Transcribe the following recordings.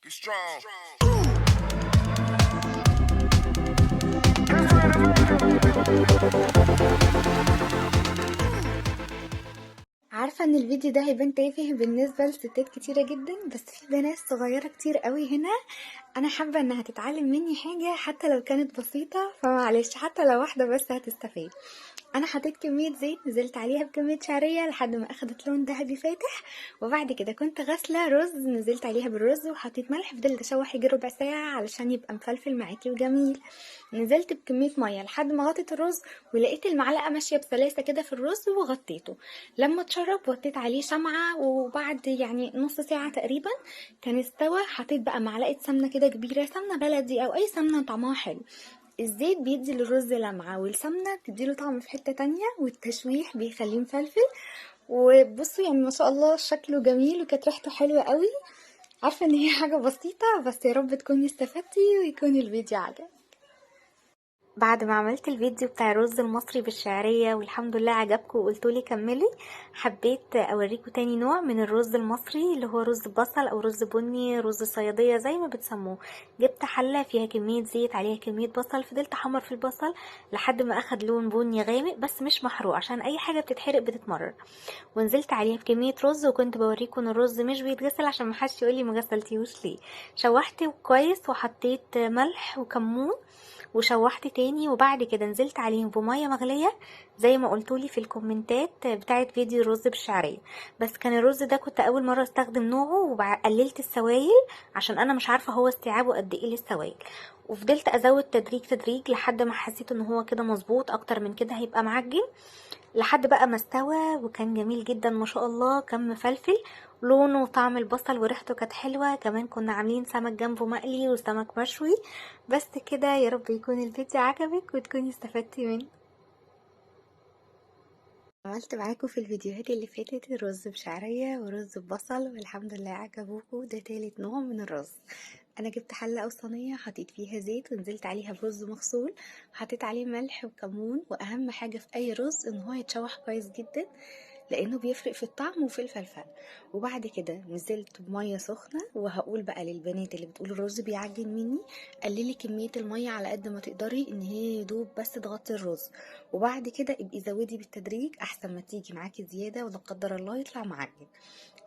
Be strong. عارفة ان الفيديو ده هيبان تافه بالنسبة لستات كتيرة جدا، بس في بنات صغيرة كتير قوي هنا. انا حابة انها تتعلم مني حاجة حتى لو كانت بسيطة، فمعلش حتى لو واحدة بس هتستفيد. انا حطيت كمية زيت، نزلت عليها بكمية شعرية لحد ما اخدت لون ذهبي فاتح، وبعد كده كنت غاسلة رز، نزلت عليها بالرز وحطيت ملح، فضلت اشوح يجي ربع ساعة علشان يبقى مفلفل معاكي وجميل. نزلت بكمية مية لحد ما غطيت الرز، ولقيت المعلقة ماشية بسلاسة كده في الرز وغطيته. لما اتشرب وطيت عليه شمعة، وبعد يعني نص ساعة تقريبا كان استوى. حطيت بقى معلقة سمنة كده كبيرة، سمنة بلدي او اي سمنة طعمها حلو. الزيت بيدي للرز لمعة، والسمنة بتديله طعم في حتة تانية، والتشويح بيخليه مفلفل. وبصوا يعني ما شاء الله شكله جميل، وكانت ريحته حلوة قوي. عارفة ان هي حاجة بسيطة، بس يا رب تكوني استفدتي ويكون الفيديو عجب. بعد ما عملت الفيديو بتاع الرز المصري بالشعرية والحمد لله عجبكم وقلتولي كملي، حبيت اوريكم تاني نوع من الرز المصري اللي هو رز بصل او رز بني، رز صيادية زي ما بتسموه. جبت حلة فيها كمية زيت، عليها كمية بصل، فضلت احمر في البصل لحد ما اخد لون بني غامق بس مش محروق، عشان اي حاجة بتتحرق بتتمرر. ونزلت عليها بكمية رز، وكنت بوريكم ان الرز مش بيتغسل عشان محدش يقولي مغسلتيهوش ليه. شوحت كويس وحطيت ملح وكمون وشوحت تاني، وبعد كده نزلت عليهم بمية مغلية زي ما قلتولي في الكومنتات بتاعت فيديو الرز بالشعرية. بس كان الرز ده كنت اول مرة استخدم نوعه، وقللت السوائل عشان انا مش عارفة هو استيعابه قد ايه للسوائل. وفضلت ازود تدريج تدريج لحد ما حسيت ان هو كده مظبوط، اكتر من كده هيبقى معجن. لحد بقى ما استوى وكان جميل جدا ما شاء الله، كان مفلفل لونه وطعم البصل وريحته كانت حلوة. كمان كنا عاملين سمك جنبه مقلي وسمك مشوي. بس كده، يا رب يكون الفيديو عجبك وتكوني استفدتي منه. عملت معاكم في الفيديوهات اللي فاتت الرز بشعرية ورز ببصل، والحمد لله عجبوكم. ده تالت نوع من الرز. انا جبت حلة او صينية، حطيت فيها زيت ونزلت عليها برز مغسول، حطيت عليه ملح وكمون. واهم حاجة في اي رز ان هو يتشوح كويس جدا، لانه بيفرق في الطعم وفي الفلفل. وبعد كده نزلت بميه سخنه. وهقول بقى للبنات اللي بتقول الرز بيعجن مني، قللي كميه الميه على قد ما تقدري، ان هي يدوب بس تغطي الرز. وبعد كده ابقي زودي بالتدريج احسن ما تيجي معاكي زياده ولا قدر الله يطلع معجن.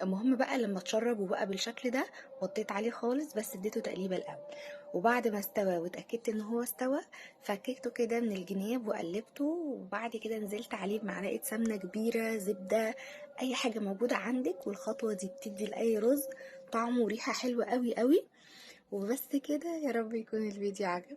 المهم بقى لما اتشرب وبقى بالشكل ده، وطيت عليه خالص بس اديته تقليبه الاول. وبعد ما استوى واتاكدت ان هو استوى، فككته كده من الجناب وقلبته. وبعد كده نزلت عليه بمعلقه سمنه كبيره، زبده، اي حاجه موجوده عندك. والخطوه دي بتدي لاي رز طعم وريحه حلوه قوي قوي. وبس كده، يا رب يكون الفيديو عجب.